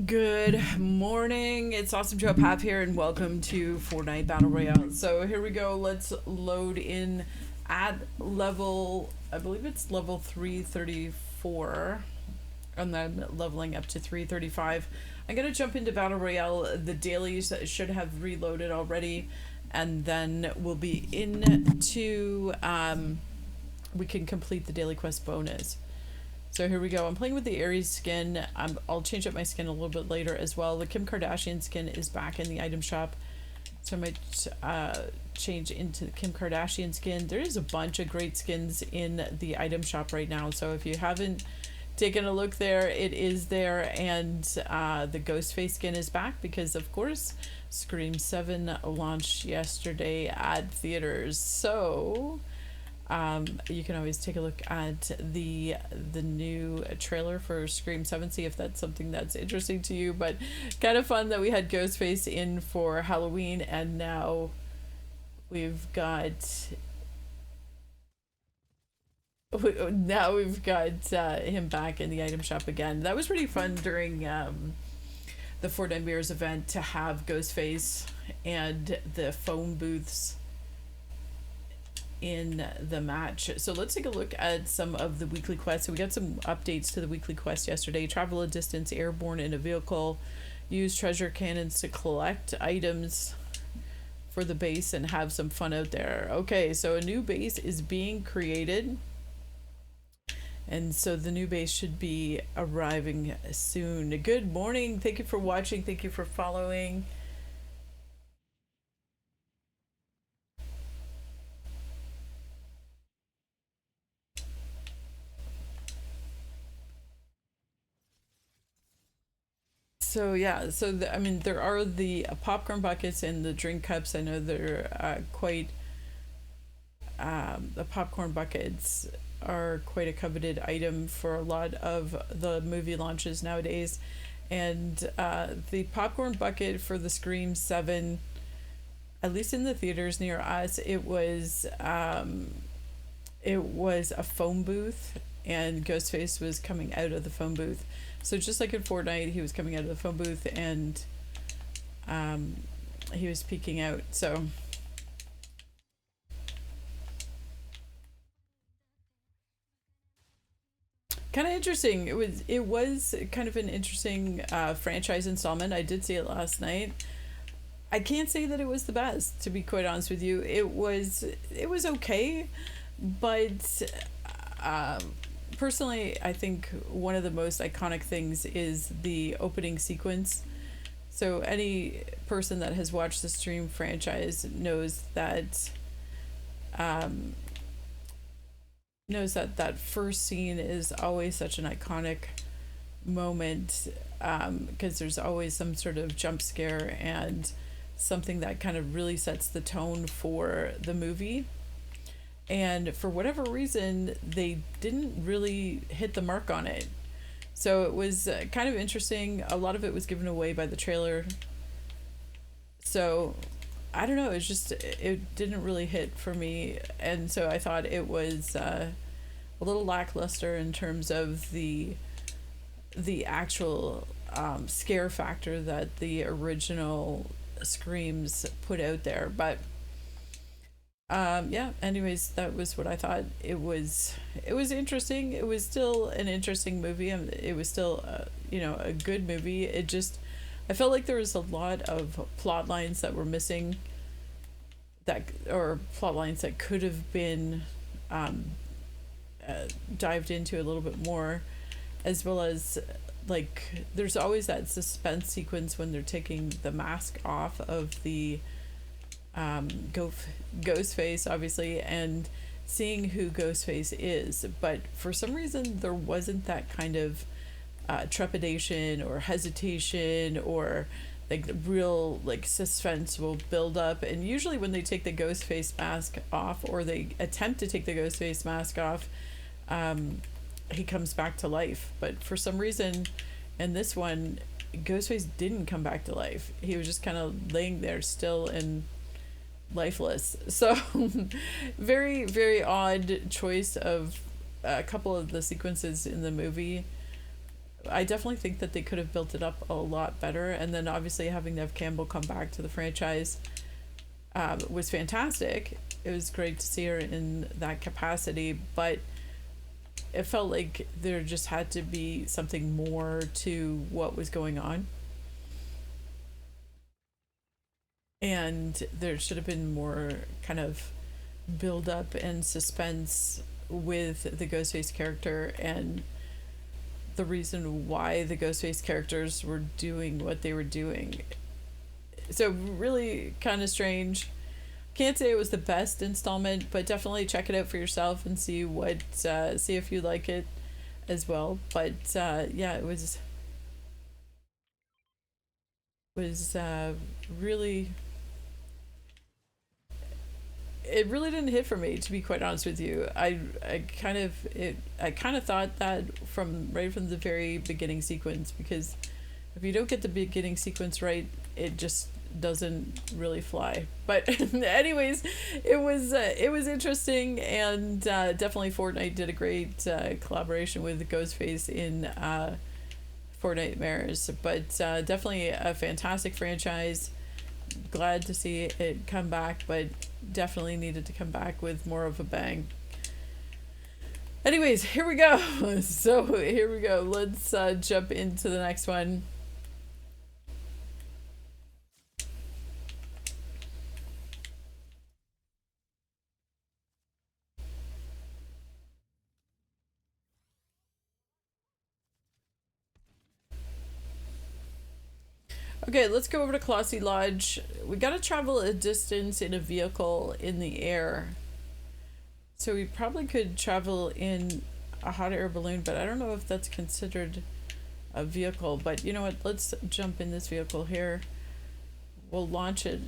Good morning, it's Awesome Joe Pap here, and welcome to Fortnite Battle Royale. So here we go, let's load in at level, I believe it's level 334, and then leveling up to 335. I'm gonna jump into Battle Royale. The dailies should have reloaded already, and then we'll be into, we can complete the daily quest bonus. So here we go. I'm playing with the Aries skin. I'll change up my skin a little bit later as well. The Kim Kardashian skin is back in the item shop. So I might change into the Kim Kardashian skin. There is a bunch of great skins in the item shop right now. So if you haven't taken a look there, it is there. And the Ghostface skin is back because, of course, Scream 7 launched yesterday at theaters. So you can always take a look at the new trailer for Scream 7, see if that's something that's interesting to you. But kind of fun that we had Ghostface in for Halloween, and now we've got him back in the item shop again. That was pretty fun during the Fortnite Mirrors event to have Ghostface and the phone booths in the match. So let's take a look at some of the weekly quests. So we got some updates to the weekly quest yesterday. Travel a distance airborne in a vehicle, use treasure cannons to collect items for the base and have some fun out there. Okay, so a new base is being created, and so the new base should be arriving soon. Good morning, thank you for watching, thank you for following. So yeah, so I mean, there are the popcorn buckets and the drink cups. I know they're quite. The popcorn buckets are quite a coveted item for a lot of the movie launches nowadays, and the popcorn bucket for the Scream 7, at least in the theaters near us, it was a phone booth, and Ghostface was coming out of the phone booth. So just like in Fortnite, he was coming out of the phone booth, and he was peeking out. So kind of interesting. It was kind of an interesting franchise installment. I did see it last night. I can't say that it was the best, to be quite honest with you. It was okay, but personally, I think one of the most iconic things is the opening sequence. So any person that has watched the Stream franchise um, knows that that first scene is always such an iconic moment, because there's always some sort of jump scare and something that kind of really sets the tone for the movie. And for whatever reason, they didn't really hit the mark on it. So it was kind of interesting. A lot of it was given away by the trailer. So I don't know, it didn't really hit for me. And so I thought it was a little lackluster in terms of the actual scare factor that the original Screams put out there. But yeah, anyways, that was what I thought. It was interesting. It was still an interesting movie, and it was still a good movie. I felt like there was a lot of plot lines that were missing, or plot lines that could have been dived into a little bit more, as well as, like, there's always that suspense sequence when they're taking the mask off of the Ghostface, obviously, and seeing who Ghostface is. But for some reason, there wasn't that kind of trepidation or hesitation, or like real like suspense will build up. And usually when they take the Ghostface mask off, or they attempt to take the Ghostface mask off, he comes back to life. But for some reason in this one, Ghostface didn't come back to life. He was just kind of laying there still, and lifeless. So very very odd choice of a couple of the sequences in the movie. I definitely think that they could have built it up a lot better, and then obviously having Nev Campbell come back to the franchise was fantastic. It was great to see her in that capacity, but it felt like there just had to be something more to what was going on, and there should have been more kind of build up and suspense with the Ghostface character and the reason why the Ghostface characters were doing what they were doing. So really kind of strange. Can't say it was the best installment, but definitely check it out for yourself and see what see if you like it as well. But yeah, it was really, it really didn't hit for me, to be quite honest with you. I kind of thought that from right from the very beginning sequence, because if you don't get the beginning sequence right, it just doesn't really fly. But anyways, it was interesting, and definitely Fortnite did a great collaboration with Ghostface in Fortnite Mirrors. But definitely a fantastic franchise. Glad to see it come back, but definitely needed to come back with more of a bang. Anyways, here we go. So here we go. Let's jump into the next one. Okay, let's go over to Colossi Lodge. We gotta travel a distance in a vehicle in the air. So we probably could travel in a hot air balloon, but I don't know if that's considered a vehicle. But you know what? Let's jump in this vehicle here. We'll launch it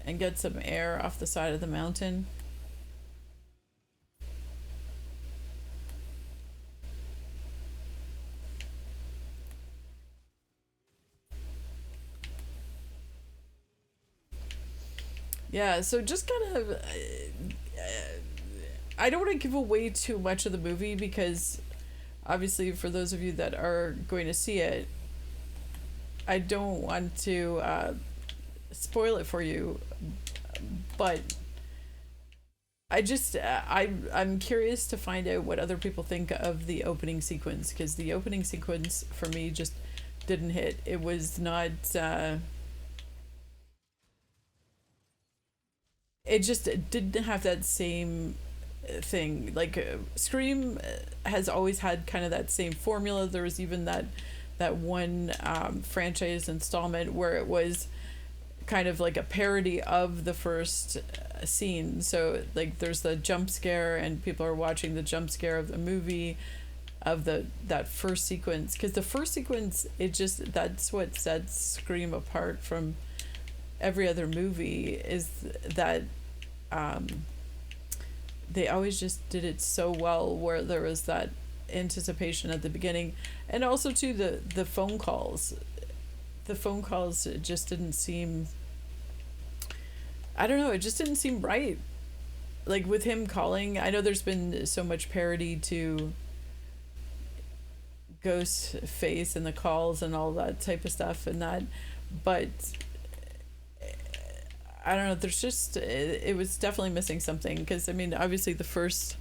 and get some air off the side of the mountain. Yeah, so just kind of. I don't want to give away too much of the movie because obviously, for those of you that are going to see it, I don't want to spoil it for you, but I'm curious to find out what other people think of the opening sequence, because the opening sequence for me just didn't hit. It was not. It just didn't have that same thing. Like Scream has always had kind of that same formula. There was even that one franchise installment where it was kind of like a parody of the first scene. So like there's the jump scare and people are watching the jump scare of the movie of the that first sequence, because the first sequence, it just, that's what sets Scream apart from every other movie, is that um they always just did it so well, where there was that anticipation at the beginning, and also too the phone calls. The phone calls just didn't seem, I don't know, it just didn't seem right. Like with him calling, I know there's been so much parody to ghost face and the calls and all that type of stuff and that, but I don't know, there's just it was definitely missing something, because I mean obviously the first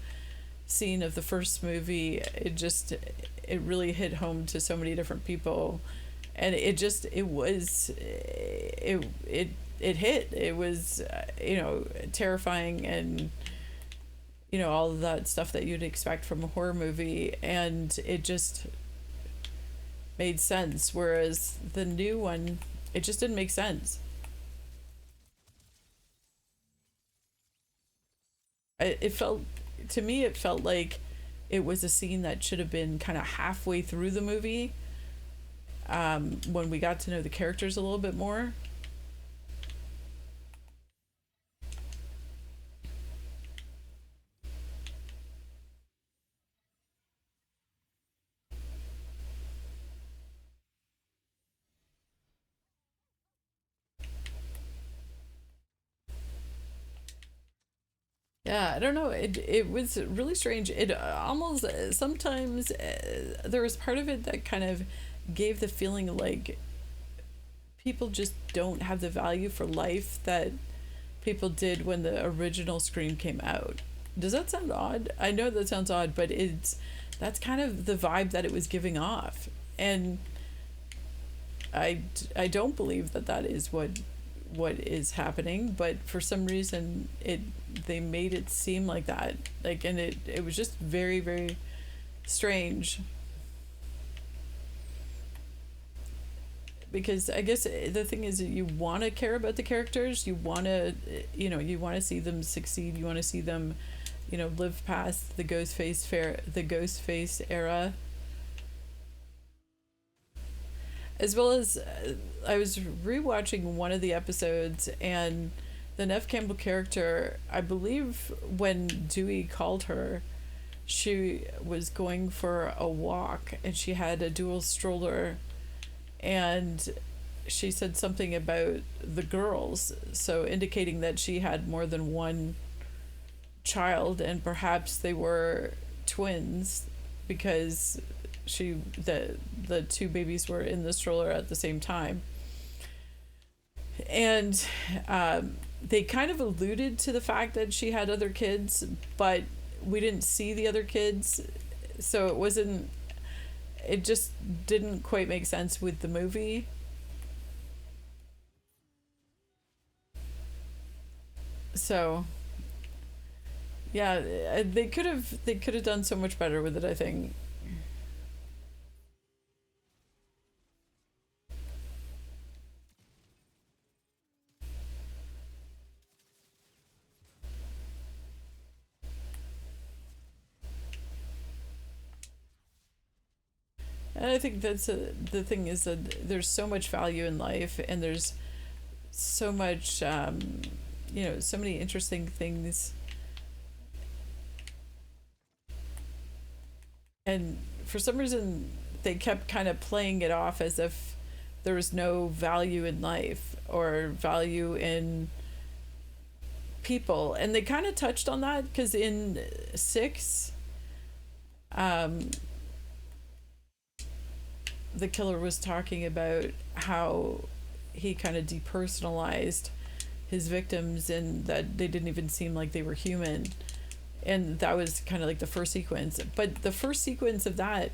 scene of the first movie, it really hit home to so many different people, and it hit. It was terrifying, and all of that stuff that you'd expect from a horror movie, and it just made sense, whereas the new one, it just didn't make sense. It felt, to me it felt like it was a scene that should have been kind of halfway through the movie, when we got to know the characters a little bit more. Yeah, I don't know. It was really strange. It almost sometimes there was part of it that kind of gave the feeling like people just don't have the value for life that people did when the original Scream came out. Does that sound odd? I know that sounds odd, but that's kind of the vibe that it was giving off. And I don't believe that that is what is happening, but for some reason they made it seem like that. Like, and it was just very, very strange, because I guess the thing is that you want to care about the characters, you want to, you want to see them succeed, you want to see them, live past the Ghostface era, as well as I was rewatching one of the episodes, and the Nev Campbell character, I believe when Dewey called her, she was going for a walk and she had a dual stroller, and she said something about the girls, so indicating that she had more than one child, and perhaps they were twins, because the two babies were in the stroller at the same time. And they kind of alluded to the fact that she had other kids, but we didn't see the other kids, so it just didn't quite make sense with the movie. So yeah, they could have done so much better with it, I think. And I think the thing is that there's so much value in life, and there's so much, so many interesting things. And for some reason, they kept kind of playing it off as if there was no value in life or value in people. And they kind of touched on that because in six, um, the killer was talking about how he kind of depersonalized his victims, and that they didn't even seem like they were human. And that was kind of like the first sequence. But the first sequence of that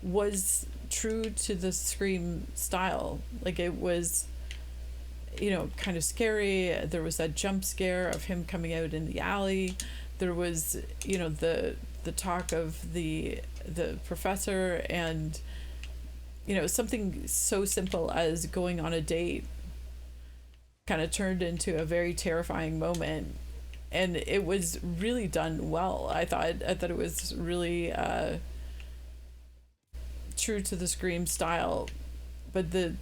was true to the Scream style. Like, it was, kind of scary. There was that jump scare of him coming out in the alley. There was, the talk of the professor, and something so simple as going on a date kind of turned into a very terrifying moment, and it was really done well. I thought it was really true to the Scream style, but the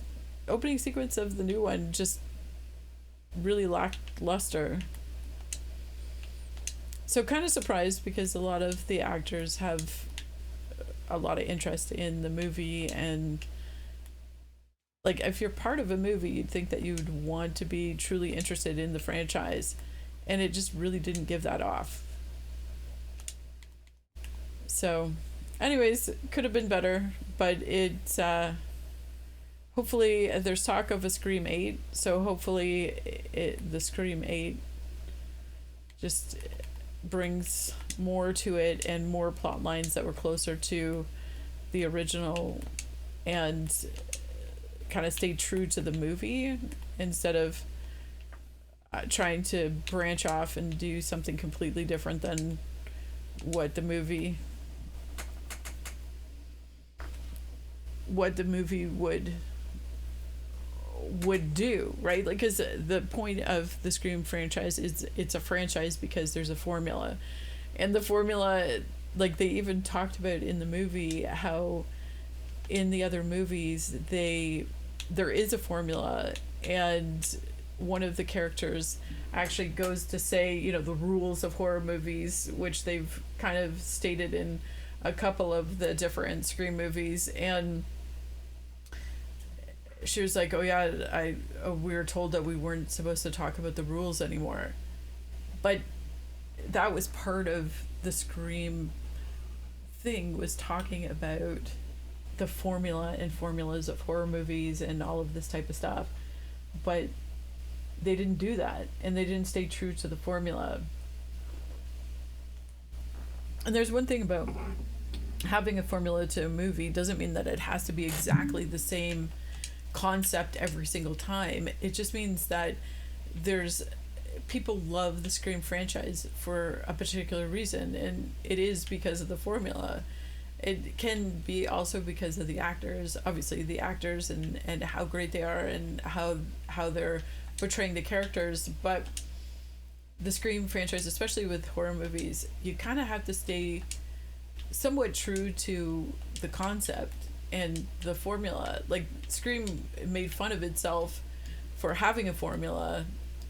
opening sequence of the new one just really lacked luster. So kind of surprised, because a lot of the actors have a lot of interest in the movie, and like, if you're part of a movie, you'd think that you'd want to be truly interested in the franchise, and it just really didn't give that off. So anyways, could have been better, but it's hopefully there's talk of a Scream 8, so hopefully the Scream 8 just brings more to it, and more plot lines that were closer to the original, and kind of stay true to the movie, instead of trying to branch off and do something completely different than what the movie would do, right? Like, because the point of the Scream franchise is it's a franchise because there's a formula, and the formula, like, they even talked about in the movie how in the other movies there is a formula, and one of the characters actually goes to say, the rules of horror movies, which they've kind of stated in a couple of the different Scream movies. And she was like, oh yeah, we were told that we weren't supposed to talk about the rules anymore. But that was part of the Scream thing, was talking about the formula and formulas of horror movies and all of this type of stuff. But they didn't do that, and they didn't stay true to the formula. And there's one thing about having a formula to a movie doesn't mean that it has to be exactly the same concept every single time. It just means that there's people love the Scream franchise for a particular reason, and it is because of the formula. It can be also because of the actors, obviously the actors, and how great they are, and how they're portraying the characters. But the Scream franchise, especially with horror movies, you kind of have to stay somewhat true to the concept and the formula. Like, Scream made fun of itself for having a formula,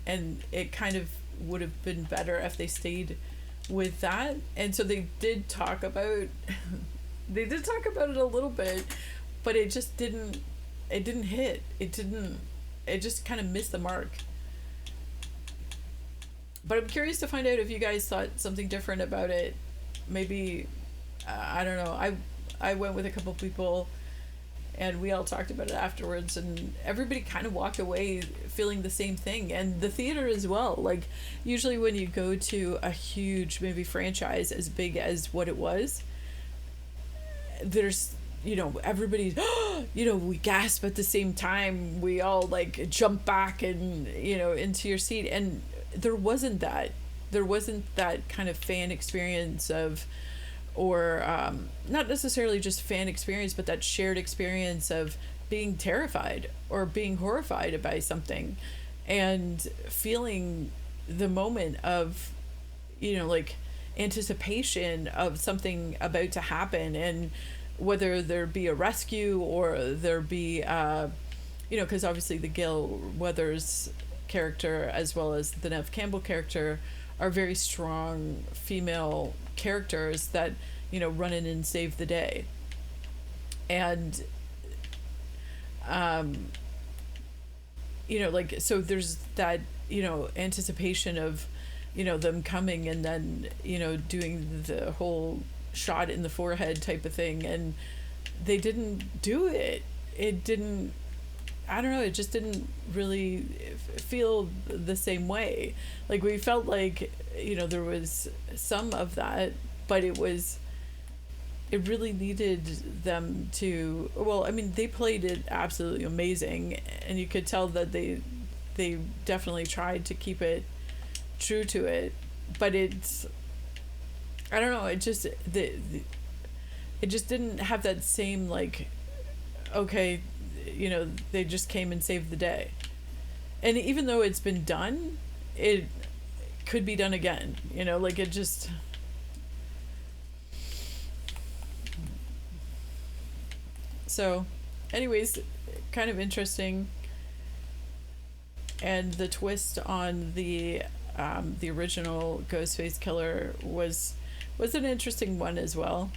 and it kind of would have been better if they stayed with that. And so they did talk about they did talk about it a little bit, but it just didn't hit. It just kind of missed the mark. But I'm curious to find out if you guys thought something different about it. Maybe I don't know. I went with a couple people, and we all talked about it afterwards, and everybody kind of walked away feeling the same thing, and the theater as well. Like, usually when you go to a huge movie franchise as big as what it was, there's, everybody's, we gasp at the same time. We all like jump back and, into your seat. And there wasn't that kind of fan experience of, or not necessarily just fan experience, but that shared experience of being terrified or being horrified by something, and feeling the moment of, like, anticipation of something about to happen, and whether there be a rescue or there be because obviously the Gail Weathers character as well as the Neve Campbell character are very strong female characters that run in and save the day. And like, so there's that anticipation of them coming, and then doing the whole shot in the forehead type of thing, and they didn't do it. It didn't, I don't know, it just didn't really feel the same way. Like, we felt like there was some of that, but it really needed them to, well, I mean, they played it absolutely amazing, and you could tell that they definitely tried to keep it true to it, but it's, I don't know, it just it just didn't have that same, like, okay, they just came and saved the day. And even though it's been done, it could be done again, like, it just, so anyways, kind of interesting. And the twist on the original Ghostface killer was an interesting one as well.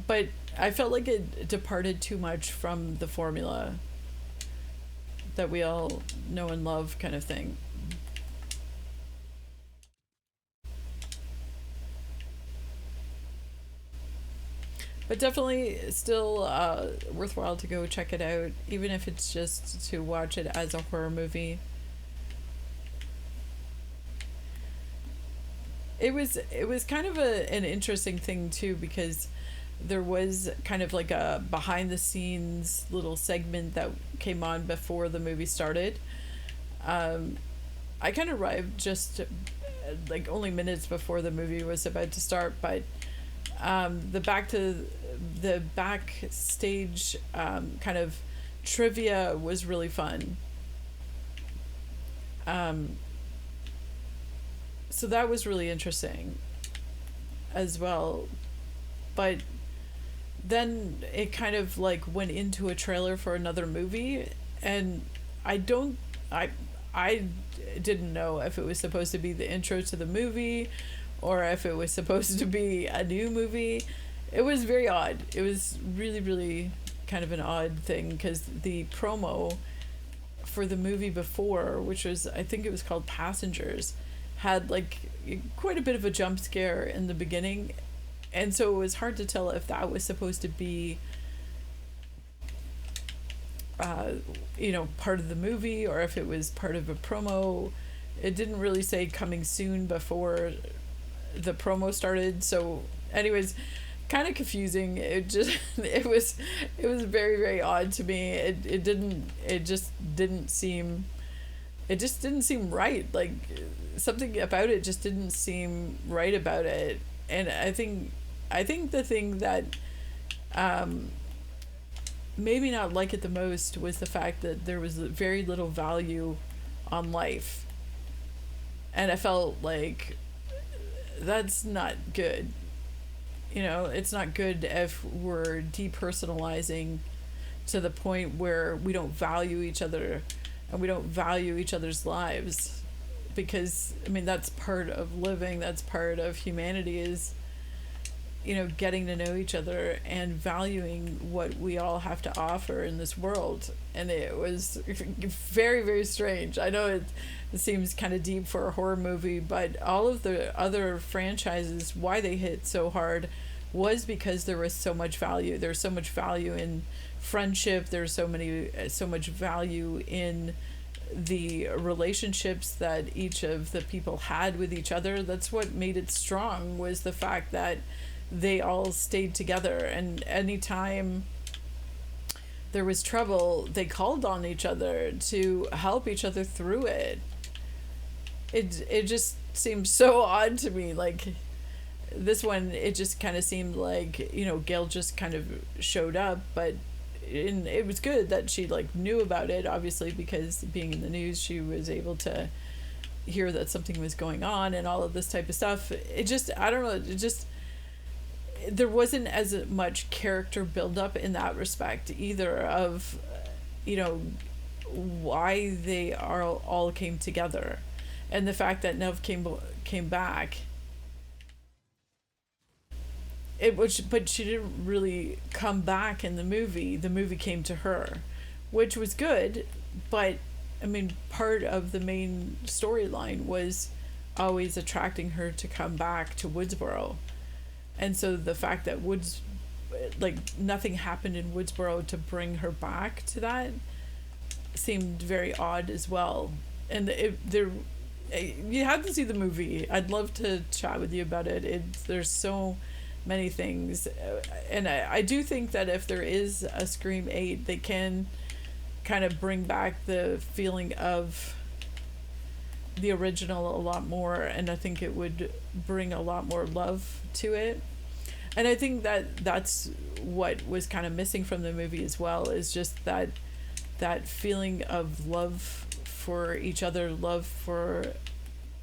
But I felt like it departed too much from the formula that we all know and love, kind of thing. But definitely still worthwhile to go check it out, even if it's just to watch it as a horror movie. It was kind of an interesting thing too, because there was kind of like a behind the scenes little segment that came on before the movie started. I kind of arrived just like only minutes before the movie was about to start, but the backstage kind of trivia was really fun. So that was really interesting as well. But then it kind of like went into a trailer for another movie, and I didn't know if it was supposed to be the intro to the movie or if it was supposed to be a new movie. It was very odd. It was really, really kind of an odd thing, because the promo for the movie before, which was, I think it was called Passengers, had like quite a bit of a jump scare in the beginning, and so it was hard to tell if that was supposed to be uh, part of the movie or if it was part of a promo. It didn't really say coming soon before the promo started. So, anyways, kind of confusing. It just it was very, very odd to me. It just didn't seem right. Like something about it just didn't seem right about it. And I think the thing that made me not like it the most was the fact that there was very little value on life. And I felt like that's not good. It's not good if we're depersonalizing to the point where we don't value each other and we don't value each other's lives. Because, I mean, that's part of living, that's part of humanity is, getting to know each other and valuing what we all have to offer in this world. And it was very, very strange. I know it seems kind of deep for a horror movie, but all of the other franchises, why they hit so hard was because there was so much value. There's so much value in friendship. There's so much value in the relationships that each of the people had with each other. That's what made it strong, was the fact that they all stayed together, and anytime there was trouble, they called on each other to help each other through it. It just seemed so odd to me. Like this one, it just kind of seemed like Gail just kind of showed up, but it was good that she like knew about it, obviously, because being in the news, she was able to hear that something was going on and all of this type of stuff. It just, I don't know, it just, there wasn't as much character buildup in that respect either, of why they are all came together, and the fact that Nev came back. But she didn't really come back in the movie. The movie came to her, which was good, but I mean, part of the main storyline was always attracting her to come back to Woodsboro. And so the fact that nothing happened in Woodsboro to bring her back to that seemed very odd as well. And you have to see the movie. I'd love to chat with you about it. There's so many things, and I do think that if there is a Scream 8, they can kind of bring back the feeling of the original a lot more, and I think it would bring a lot more love to it. And I think that that's what was kind of missing from the movie as well, is just that feeling of love for each other, love for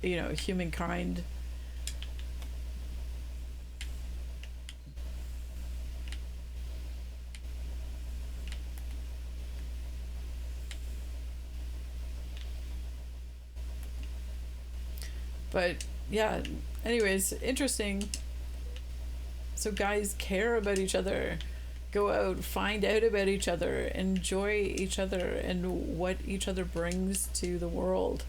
humankind. But yeah, anyways, interesting. So guys care about each other. Go out, find out about each other, enjoy each other and what each other brings to the world.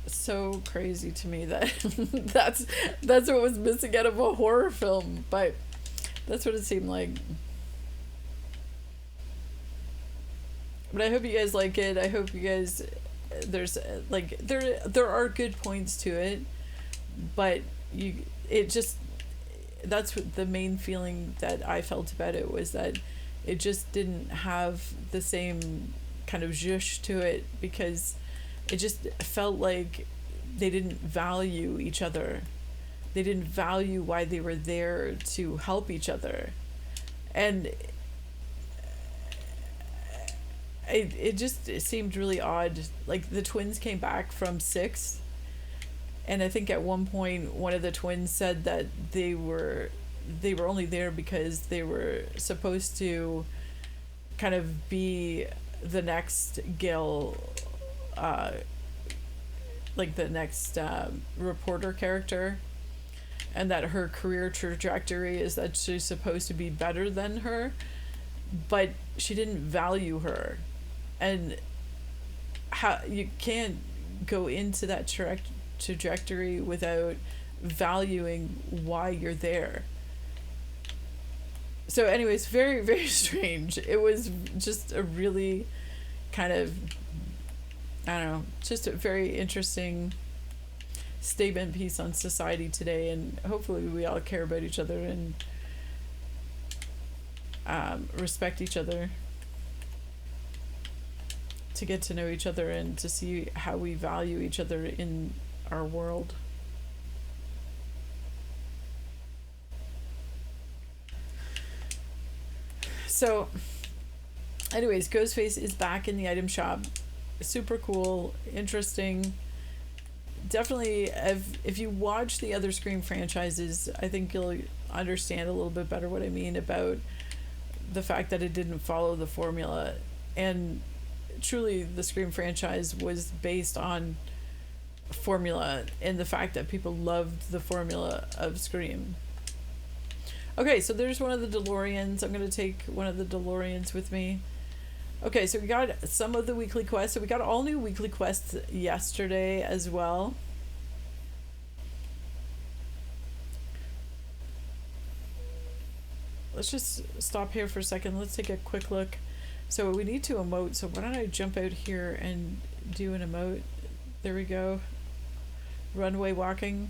So crazy to me that that's what was missing out of a horror film, but that's what it seemed like. But I hope you guys like it. I hope you guys, there's there are good points to it, but that's what the main feeling that I felt about it was, that it just didn't have the same kind of zhuzh to it, because it just felt like they didn't value each other. They didn't value why they were there to help each other. And it seemed really odd. Like the twins came back from 6, and I think at one point one of the twins said that they were only there because they were supposed to kind of be the next Gil, like the next reporter character, and that her career trajectory is that she's supposed to be better than her, but she didn't value her. and how you can't go into that trajectory without valuing why you're there. So anyways, very very strange. It was just a really kind of, I don't know, just a very interesting statement piece on society today, and hopefully we all care about each other and respect each other, to get to know each other and to see how we value each other in our world. So anyways, Ghostface is back in the item shop. Super cool, interesting. Definitely, if you watch the other Scream franchises, I think you'll understand a little bit better what I mean about the fact that it didn't follow the formula. And truly, the Scream franchise was based on formula and the fact that people loved the formula of Scream. Okay, so there's one of the DeLoreans. I'm going to take one of the DeLoreans with me. Okay, so we got some of the weekly quests. So we got all new weekly quests yesterday as well. Let's just stop here for a second. Let's take a quick look. So we need to emote. So why don't I jump out here and do an emote? There we go. Runway walking.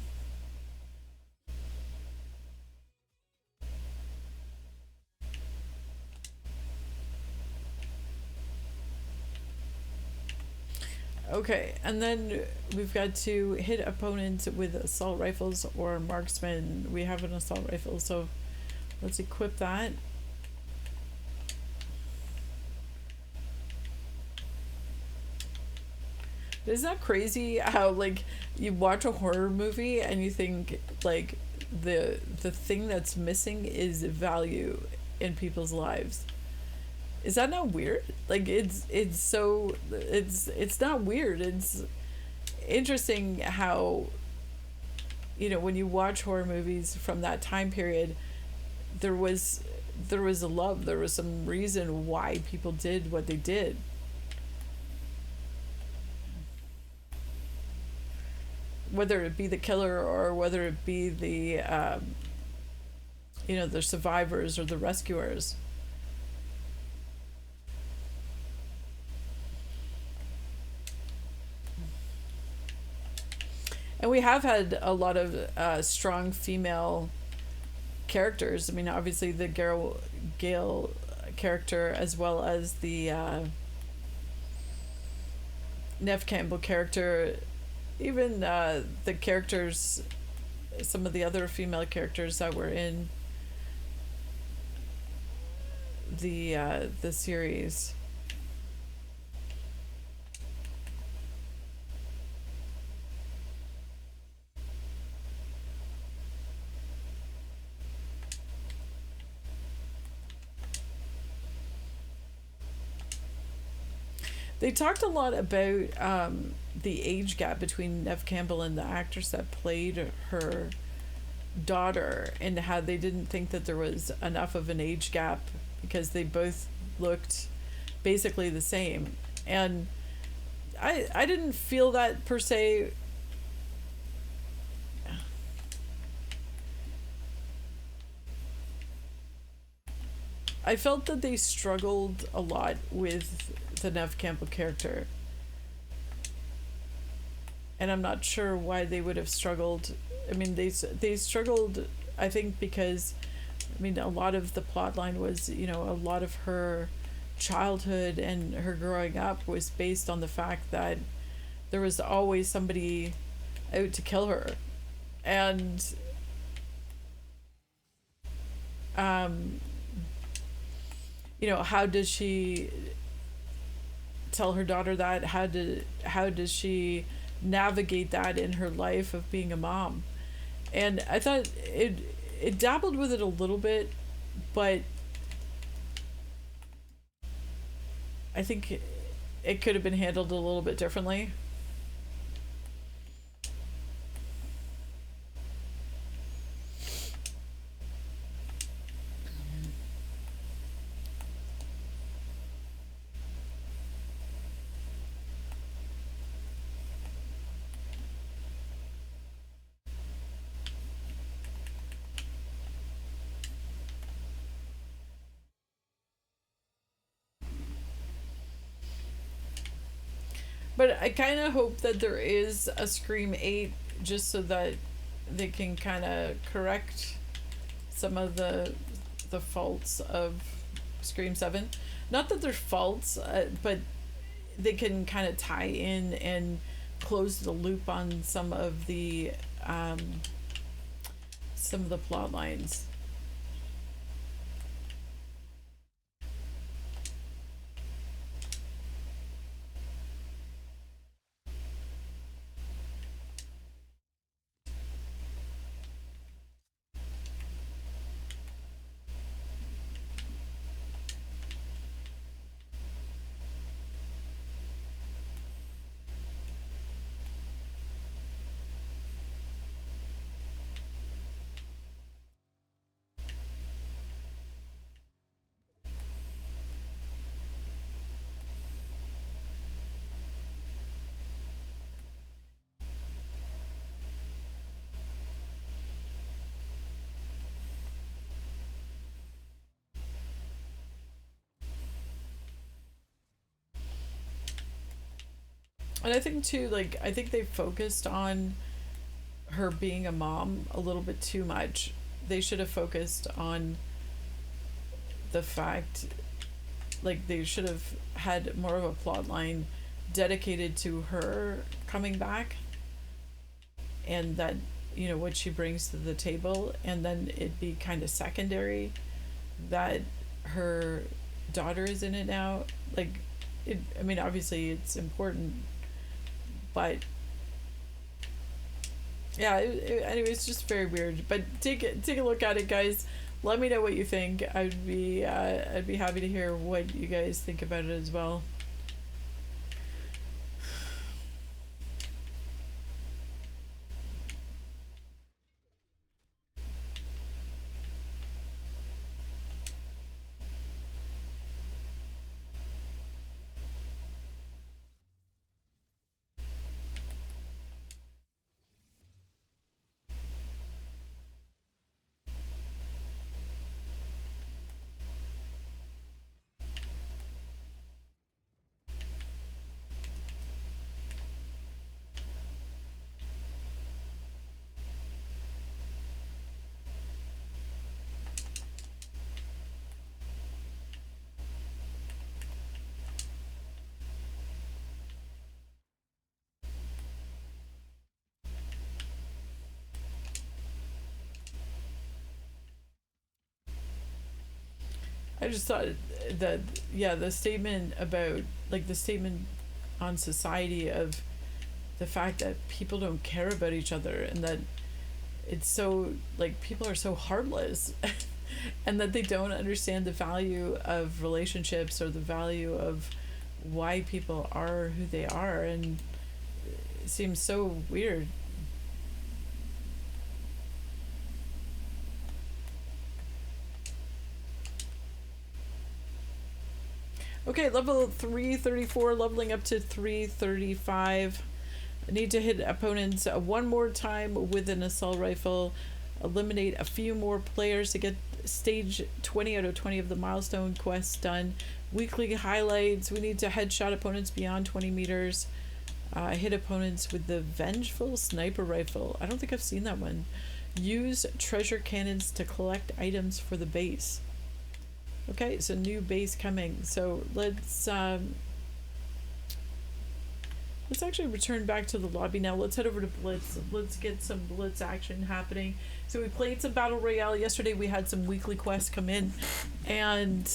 Okay, and then we've got to hit opponents with assault rifles or marksman. We have an assault rifle, so let's equip that. Isn't that crazy how, like, you watch a horror movie and you think, like, the thing that's missing is value in people's lives? Is that not weird? Like, it's not weird. It's interesting how, when you watch horror movies from that time period, there was a love, there was some reason why people did what they did. Whether it be the killer or whether it be the the survivors or the rescuers. And we have had a lot of strong female characters. I mean, obviously the Gale character, as well as the Neve Campbell character, even the characters, some of the other female characters that were in the series. They talked a lot about the age gap between Neve Campbell and the actress that played her daughter, and how they didn't think that there was enough of an age gap because they both looked basically the same. And I didn't feel that per se. I felt that they struggled a lot with the Neve Campbell character. And I'm not sure why they would have struggled. I mean, they struggled, I think, because, I mean, a lot of the plot line was, a lot of her childhood and her growing up was based on the fact that there was always somebody out to kill her. And how does she tell her daughter that? How does she navigate that in her life of being a mom? And I thought it dabbled with it a little bit, but I think it could have been handled a little bit differently. But I kind of hope that there is a Scream 8 just so that they can kind of correct some of the faults of Scream 7. Not that they're faults, but they can kind of tie in and close the loop on um, some of the plot lines. And I think too, like, I think they focused on her being a mom a little bit too much. They should have focused on the fact, like, they should have had more of a plot line dedicated to her coming back and that, what she brings to the table, and then it'd be kind of secondary that her daughter is in it now. Like, I mean, obviously it's important, but yeah, anyway, it's just very weird. But take a look at it, guys. Let me know what you think. I'd be happy to hear what you guys think about it as well. I just thought that, yeah, the statement about, like, the statement on society of the fact that people don't care about each other, and that it's so, like, people are so heartless and that they don't understand the value of relationships or the value of why people are who they are, and it seems so weird. Okay, level 334, leveling up to 335. I need to hit opponents one more time with an assault rifle, eliminate a few more players to get stage 20 out of 20 of the milestone quests done. Weekly highlights, we need to headshot opponents beyond 20 meters. Hit opponents with the vengeful sniper rifle. I don't think I've seen that one. Use treasure cannons to collect items for the base. Okay, so new base coming. So let's actually return back to the lobby now. Let's head over to Blitz. Let's get some Blitz action happening. So we played some Battle Royale yesterday. We had some weekly quests come in, and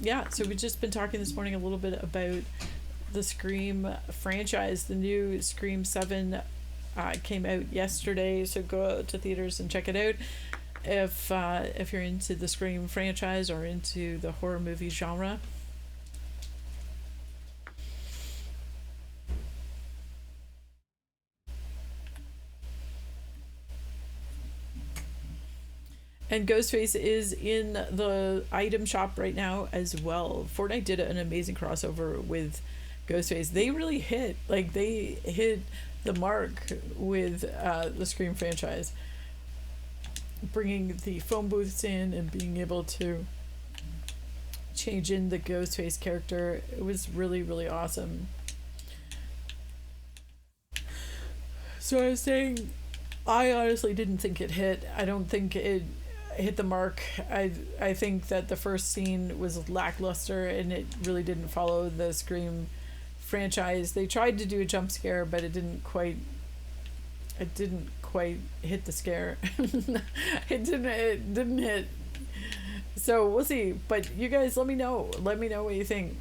yeah. So we've just been talking this morning a little bit about the Scream franchise. The new Scream 7 came out yesterday. So go out to theaters and check it out if you're into the Scream franchise or into the horror movie genre. And Ghostface is in the item shop right now as well. Fortnite did an amazing crossover with Ghostface. They really hit, like, they hit the mark with the Scream franchise, bringing the phone booths in and being able to change in the Ghostface character. It was really, really awesome. So I was saying, I honestly didn't think it hit. I don't think it hit the mark. I think that the first scene was lackluster and it really didn't follow the Scream franchise. They tried to do a jump scare, but it didn't quite hit the scare. It didn't hit. So we'll see. But you guys let me know. Let me know what you think.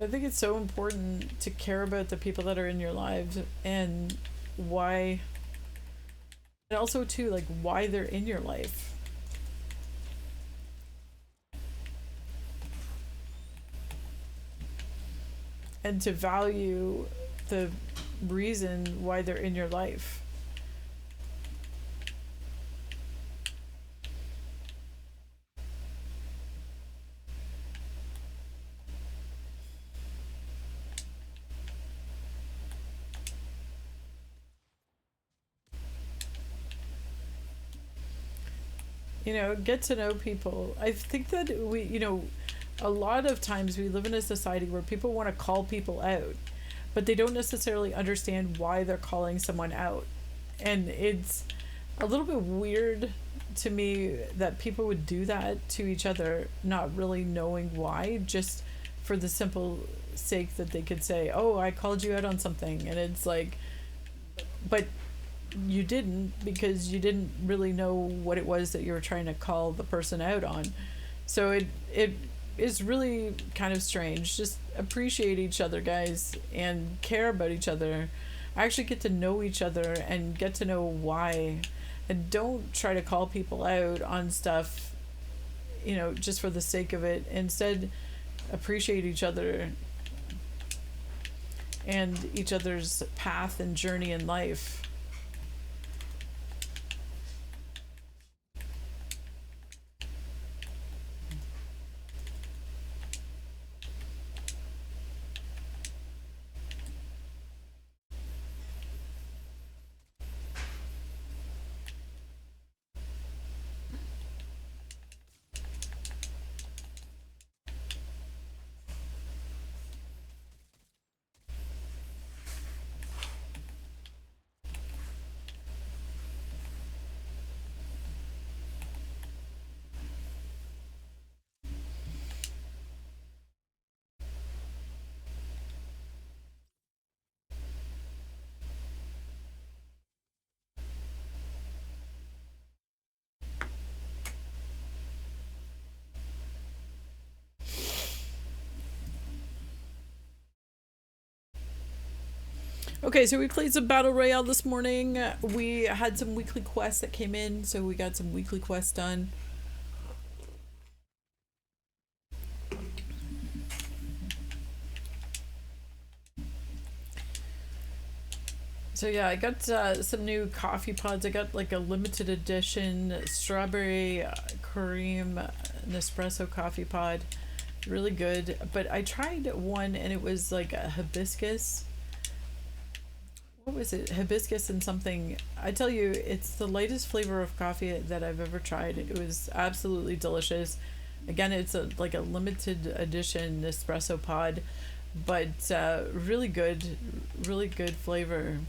I think it's so important to care about the people that are in your lives and why, and also too like why they're in your life, and to value the reason why they're in your life. Get to know people. I think that a lot of times we live in a society where people want to call people out, but they don't necessarily understand why they're calling someone out. And it's a little bit weird to me that people would do that to each other, not really knowing why, just for the simple sake that they could say, "Oh, I called you out on something," and it's like, but you didn't, because you didn't really know what it was that you were trying to call the person out on. So it is really kind of strange. Just appreciate each other, guys, and care about each other. Actually get to know each other and get to know why, and don't try to call people out on stuff, just for the sake of it. Instead, appreciate each other and each other's path and journey in life. Okay, so we played some Battle Royale this morning. We had some weekly quests that came in, so we got some weekly quests done. So yeah, I got some new coffee pods. I got like a limited edition strawberry cream Nespresso coffee pod. Really good. But I tried one and it was like a hibiscus. What was it? Hibiscus and something. I tell you, it's the lightest flavor of coffee that I've ever tried. It was absolutely delicious. Again, it's like a limited edition espresso pod, but really good flavor.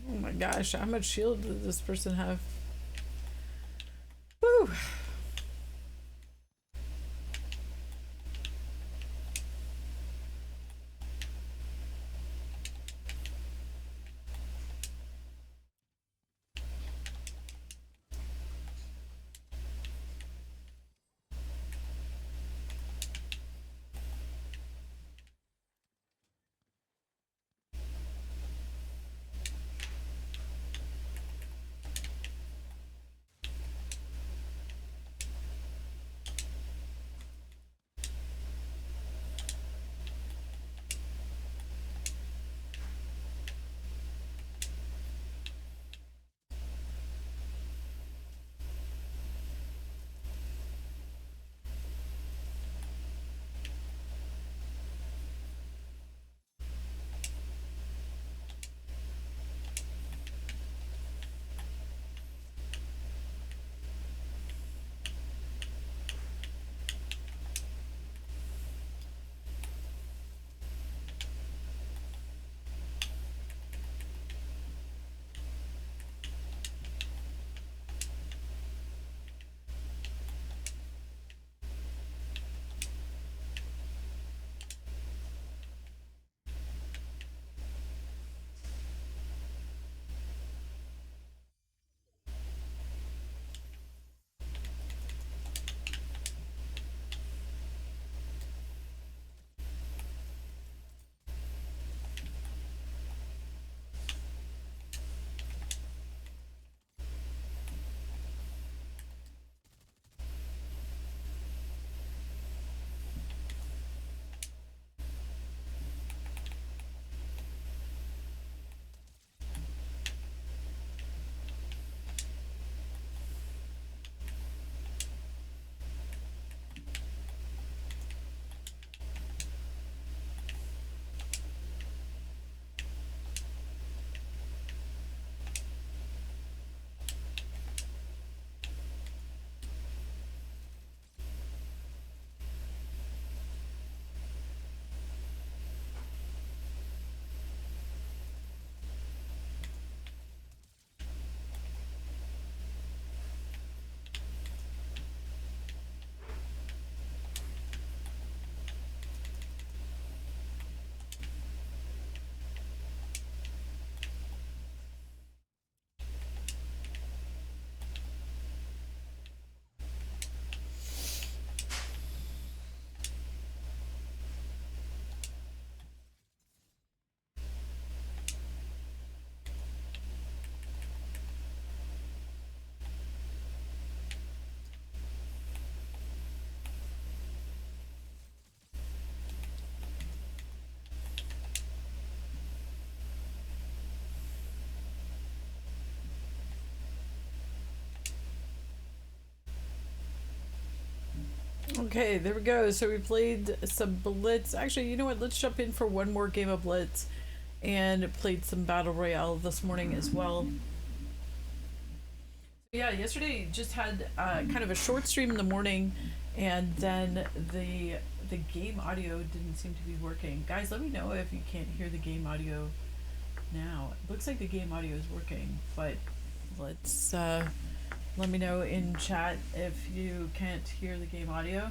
Oh my gosh, how much shield does this person have? Woo! Okay, there we go. So we played some Blitz. Actually, you know what? Let's jump in for one more game of Blitz and played some Battle Royale this morning as well. Yeah, yesterday just had kind of a short stream in the morning, and then the game audio didn't seem to be working. Guys, let me know if you can't hear the game audio now. It looks like the game audio is working, but let's let me know in chat if you can't hear the game audio.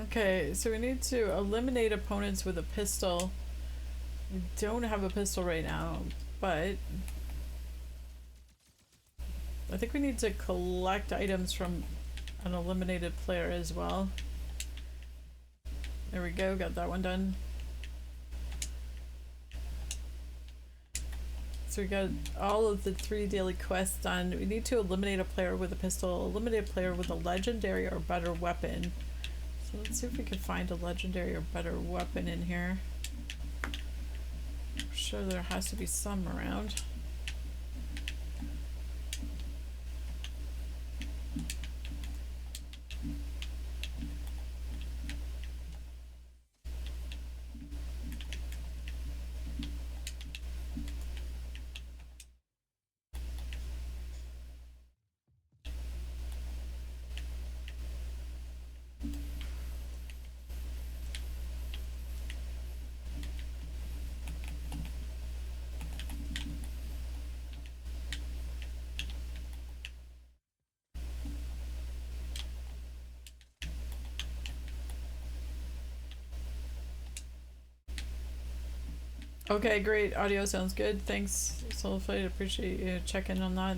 Okay, so we need to eliminate opponents with a pistol. We don't have a pistol right now, but I think we need to collect items from an eliminated player as well. There we go, got that one done. So we got all of the 3 daily quests done. We need to eliminate a player with a pistol, eliminate a player with a legendary or better weapon. So let's see if we can find a legendary or better weapon in here. I'm sure there has to be some around. Okay, great. Audio sounds good. Thanks, Soulfight. Appreciate you checking on that.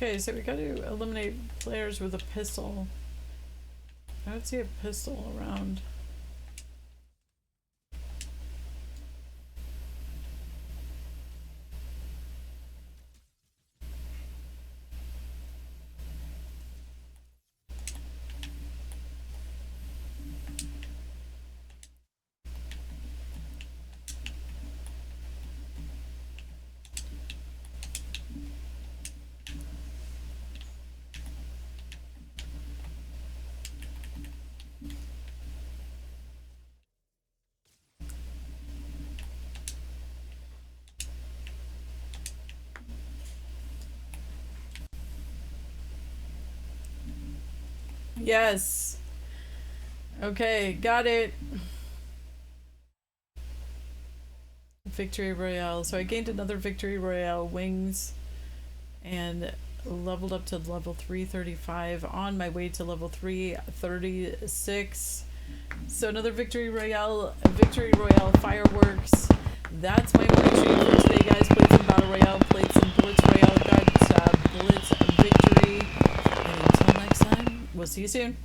Okay, so we gotta eliminate players with a pistol. I don't see a pistol around. Yes. Okay, got it. Victory Royale. So I gained another Victory Royale wings and leveled up to level 335 on my way to level 336. So another Victory Royale fireworks. That's my morning stream for today, guys. Played some Battle Royale, played some Blitz Royale, got Blitz victory. And until next time, we'll see you soon.